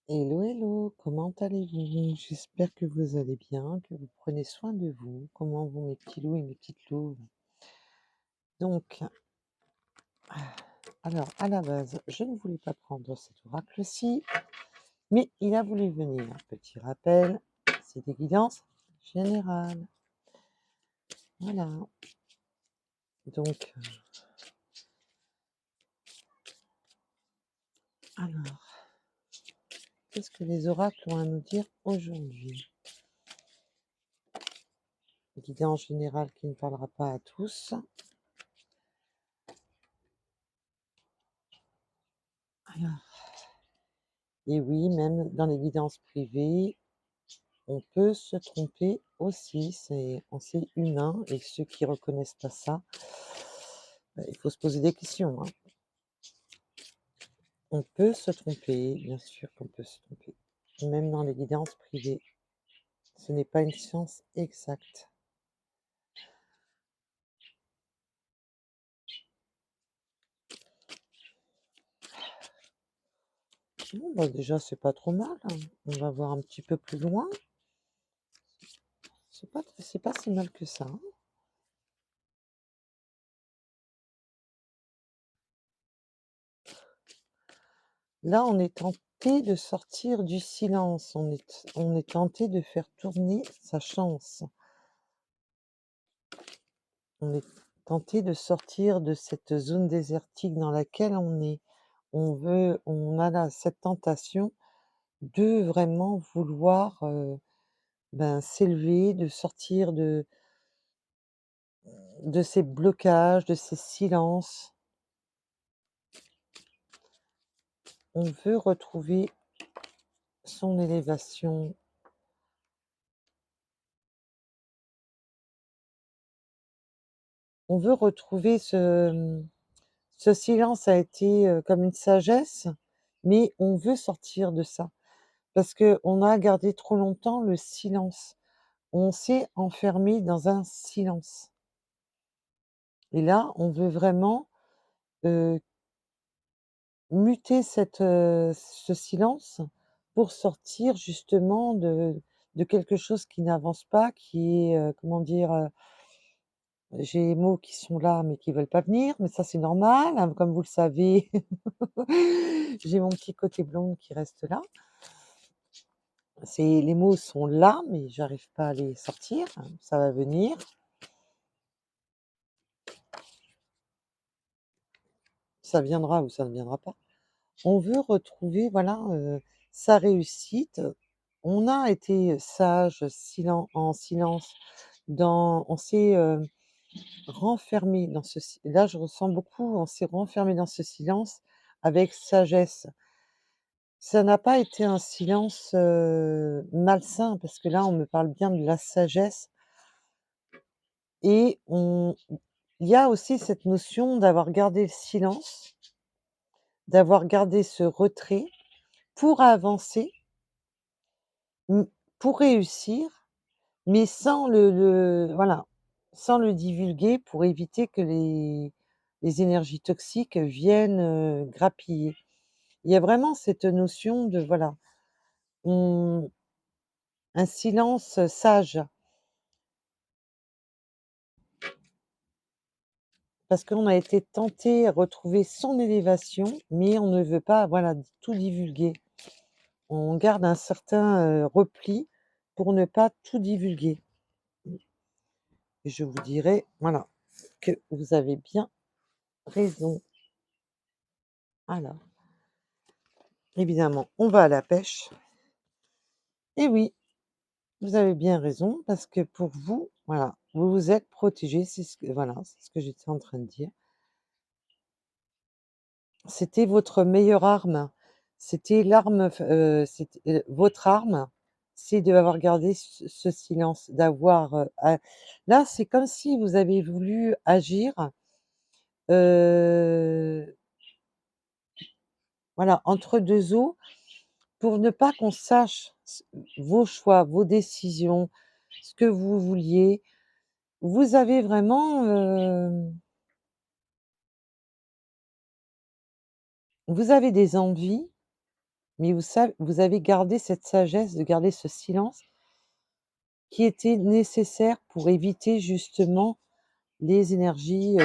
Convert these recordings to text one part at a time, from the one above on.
Hello, hello, comment allez-vous? J'espère que vous allez bien, que vous prenez soin de vous. Comment vont mes petits loups et mes petites louves? Donc, alors, à la base, je ne voulais pas prendre cet oracle-ci, mais il a voulu venir. Petit rappel, c'est des guidances générales. Voilà. Donc, alors, qu'est-ce que les oracles ont à nous dire aujourd'hui? Guidance générale qui ne parlera pas à tous. Alors, et oui, même dans les guidances privées, on peut se tromper aussi, c'est humain et ceux qui reconnaissent pas ça, il faut se poser des questions, hein. On peut se tromper, bien sûr qu'on peut se tromper, même dans les guidances privées. Ce n'est pas une science exacte. Bon, bah, déjà, c'est pas trop mal, hein. On va voir un petit peu plus loin. C'est pas si mal que ça, hein. Là, on est tenté de sortir du silence, on est tenté de faire tourner sa chance. On est tenté de sortir de cette zone désertique dans laquelle on est. On a là cette tentation de vraiment vouloir, s'élever, de sortir de ces blocages, de ces silences. On veut retrouver son élévation. On veut retrouver ce silence a été, comme une sagesse, mais on veut sortir de ça parce qu'on a gardé trop longtemps le silence. On s'est enfermé dans un silence et là, on veut vraiment, heu, muter ce silence pour sortir justement de quelque chose qui n'avance pas, qui est, comment dire? J'ai les mots qui sont là, mais qui veulent pas venir, mais ça, c'est normal, hein, comme vous le savez. J'ai mon petit côté blonde qui reste là. C'est les mots sont là, mais j'arrive pas à les sortir, hein, ça va venir. Ça viendra ou ça ne viendra pas. On veut retrouver, voilà, sa réussite. On a été sage, en silence, on s'est, renfermé dans là, je ressens beaucoup, on s'est renfermé dans ce silence avec sagesse. Ça n'a pas été un silence, malsain parce que là, on me parle bien de la sagesse et il y a aussi cette notion d'avoir gardé le silence, d'avoir gardé ce retrait pour avancer. Mmh, pour réussir, mais sans voilà, sans le divulguer pour éviter que les énergies toxiques viennent, grappiller. Il y a vraiment cette notion de voilà, on un silence sage, parce qu'on a été tenté à retrouver son élévation, mais on ne veut pas, voilà, tout divulguer. On garde un certain, repli pour ne pas tout divulguer et je vous dirais, voilà, que vous avez bien raison. Alors, évidemment, on va à la pêche. Et oui, vous avez bien raison, parce que pour vous, voilà, vous vous êtes protégé, c'est ce que j'étais en train de dire. C'était votre meilleure arme. C'était l'arme, c'était, votre arme, c'est d'avoir gardé ce silence, là, c'est comme si vous avez voulu agir, heu, voilà, entre 2 eaux. Pour ne pas qu'on sache vos choix, vos décisions, ce que vous vouliez, vous avez vraiment, vous avez des envies mais vous avez gardé cette sagesse de garder ce silence qui était nécessaire pour éviter justement les énergies,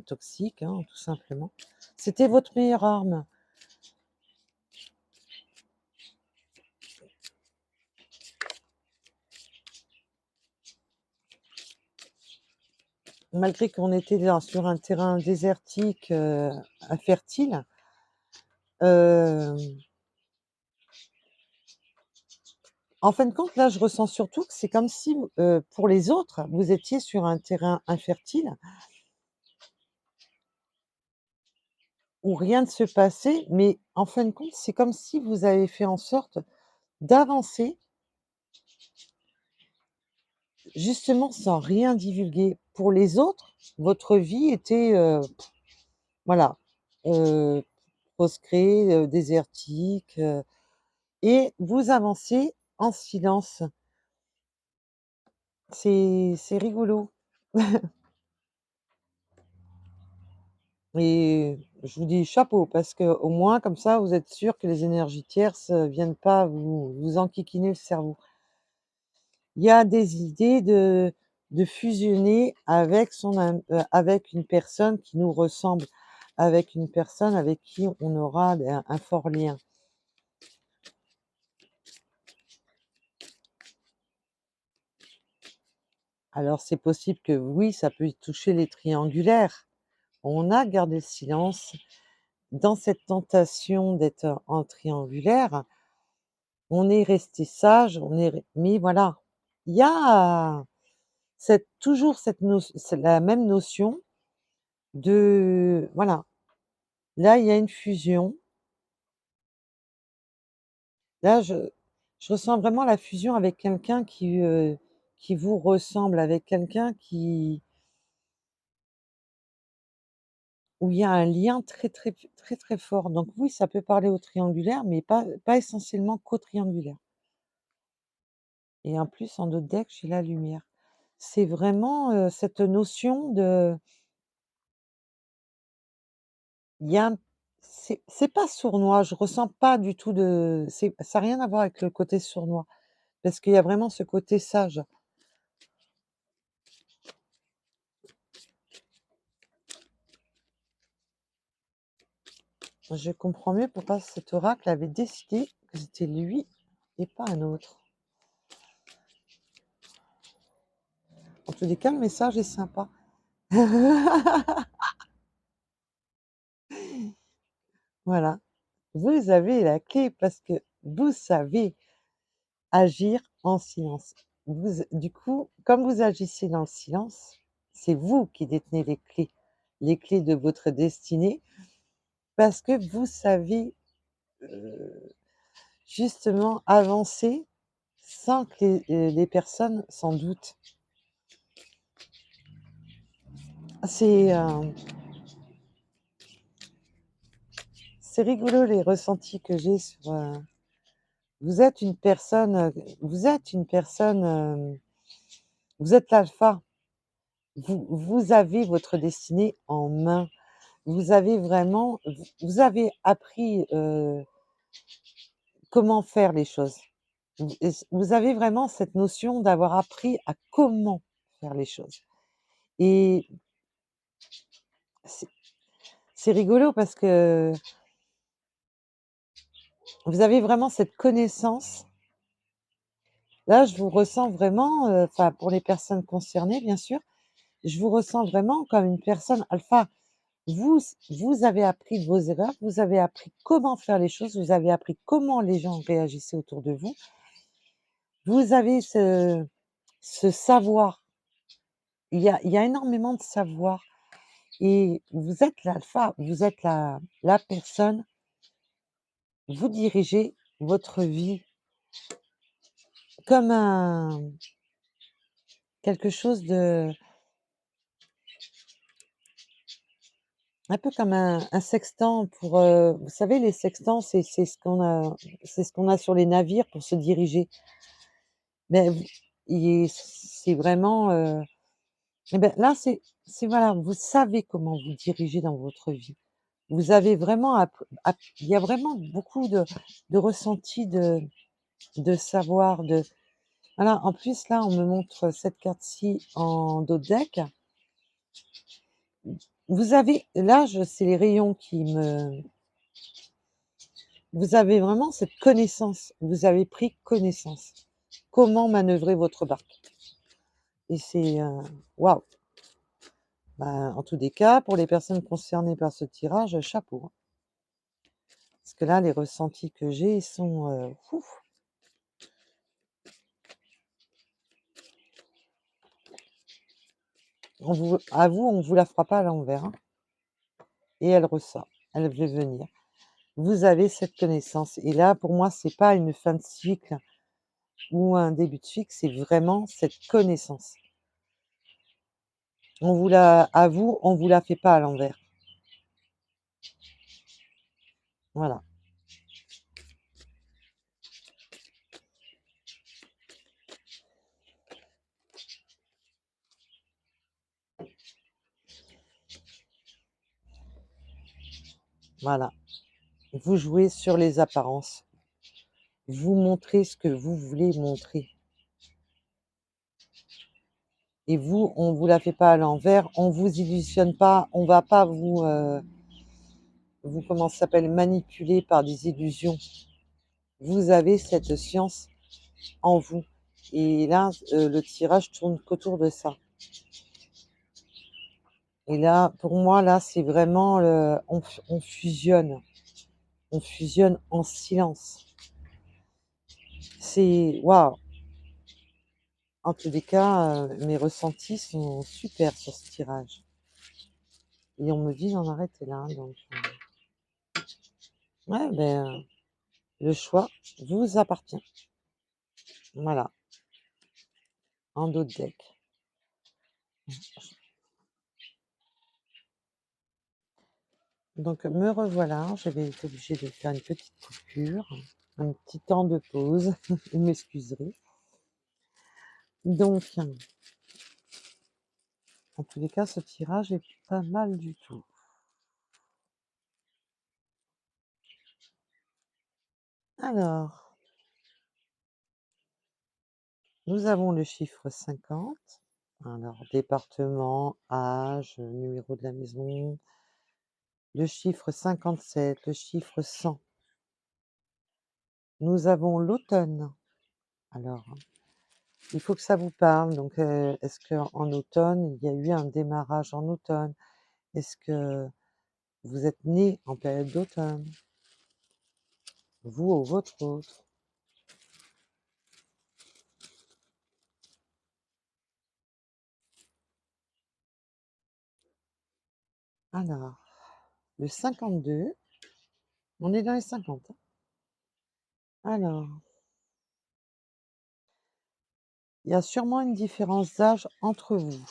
toxiques, hein, tout simplement. C'était votre meilleure arme. Malgré qu'on était sur un terrain désertique, infertile, hem, en fin de compte, là, je ressens surtout que c'est comme si, pour les autres, vous étiez sur un terrain infertile où rien ne se passait, mais en fin de compte, c'est comme si vous avez fait en sorte d'avancer, justement sans rien divulguer. Pour les autres, votre vie était, voilà, heu, proscrit, désertique, et vous avancez en silence. C'est rigolo et je vous dis chapeau parce que au moins comme ça, vous êtes sûr que les énergies tierces, viennent pas vous enquiquiner le cerveau. Il y a des idées de fusionner avec avec une personne qui nous ressemble, avec une personne avec qui on aura un fort lien. Alors c'est possible que oui, ça peut toucher les triangulaires. On a gardé le silence dans cette tentation d'être en triangulaire. On est resté sage, on est re mais voilà, il y a toujours cette c'est la même notion de voilà, là, il y a une fusion. Là, je ressens vraiment la fusion avec quelqu'un qui vous ressemble, avec quelqu'un qui où il y a un lien très, très, très, très fort. Donc oui, ça peut parler au triangulaire, mais pas essentiellement qu'au triangulaire. Et en plus, en d'autres decks, j'ai la lumière. C'est vraiment, cette notion de il y a un c'est pas sournois, je ressens pas du tout de ça a rien à voir avec le côté sournois, parce qu'il y a vraiment ce côté sage. Je comprends mieux pourquoi cet oracle avait décidé que c'était lui et pas un autre. En tous les cas, le message est sympa. Voilà, vous avez la clé parce que vous savez agir en silence. Du coup, comme vous agissez dans le silence, c'est vous qui détenez les clés de votre destinée, parce que vous savez, justement avancer sans que les personnes s'en doutent. C'est, c'est rigolo les ressentis que j'ai sur, vous êtes une personne, vous êtes l'alpha. Vous avez votre destinée en main. Vous avez vraiment vous avez appris, comment faire les choses. Vous avez vraiment cette notion d'avoir appris à comment faire les choses et c'est c'est rigolo parce que vous avez vraiment cette connaissance. Là, je vous ressens vraiment, enfin pour les personnes concernées bien sûr, je vous ressens vraiment comme une personne alpha. Vous avez appris de vos erreurs, vous avez appris comment faire les choses, vous avez appris comment les gens réagissaient autour de vous. Vous avez ce savoir. Il y a énormément de savoir et vous êtes l'alpha, vous êtes la personne, vous dirigez votre vie comme quelque chose de un peu comme un sextant pour, vous savez les sextants, c'est ce qu'on a sur les navires pour se diriger. Mais vous c'est vraiment, et ben là, c'est voilà, vous savez comment vous diriger dans votre vie. Vous avez vraiment il y a vraiment beaucoup de ressenti, de savoir, de voilà. En plus, là, on me montre cette carte-ci en dos de deck. Vous avez là, c'est les rayons qui me vous avez vraiment cette connaissance. Vous avez pris connaissance. Comment manœuvrer votre barque et c'est, waouh! Bah, en tous les cas, pour les personnes concernées par ce tirage, chapeau, hein. Parce que là, les ressentis que j'ai, ils sont, ouf! On vous la fera pas à l'envers, hein, et elle ressort, elle veut venir. Vous avez cette connaissance et là, pour moi, c'est pas une fin de cycle ou un début de cycle, c'est vraiment cette connaissance. On vous la fait pas à l'envers. Voilà, voilà. Vous jouez sur les apparences. Vous montrez ce que vous voulez montrer et vous, on vous la fait pas à l'envers, on vous illusionne pas, on va pas vous comment ça s'appelle? Manipuler par des illusions. Vous avez cette science en vous et là, le tirage tourne qu'autour de ça et là, pour moi, là, c'est vraiment on fusionne en silence. C'est waouh! En tous les cas, mes ressentis sont super sur ce tirage et on me dit d'en arrêter là, donc ouais, ben, le choix vous appartient. Voilà, en dos de deck. Donc me revoilà, j'avais été obligée de faire une petite coupure, un petit temps de pause, vous m'excuserez. Donc, en tous les cas, ce tirage est pas mal du tout. Alors, nous avons le chiffre 50. Alors, département, âge, numéro de la maison, le chiffre 57, le chiffre 100. Nous avons l'automne. Alors, il faut que ça vous parle. Donc, est-ce qu'en automne, il y a eu un démarrage en automne? Est-ce que vous êtes né en période d'automne? Vous ou votre autre? Alors, le 52, on est dans les 50, hein. Alors, il y a sûrement une différence d'âge entre vous.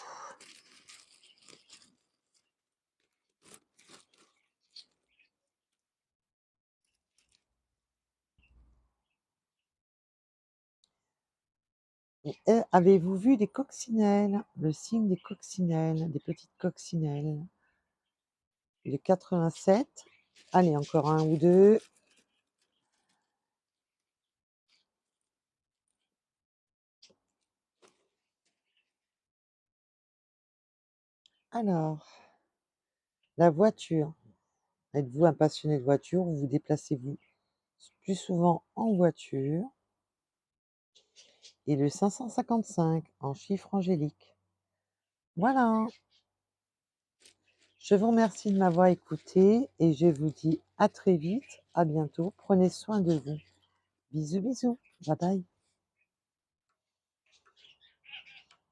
Et avez-vous vu des coccinelles? Le signe des coccinelles, des petites coccinelles. Le 87. Allez, encore un ou deux. Alors, la voiture. Êtes-vous un passionné de voiture ou vous déplacez-vous plus souvent en voiture? Et le 555 en chiffre angélique. Voilà. Je vous remercie de m'avoir écouté et je vous dis à très vite, à bientôt. Prenez soin de vous. Bisous, bisous. Bye bye.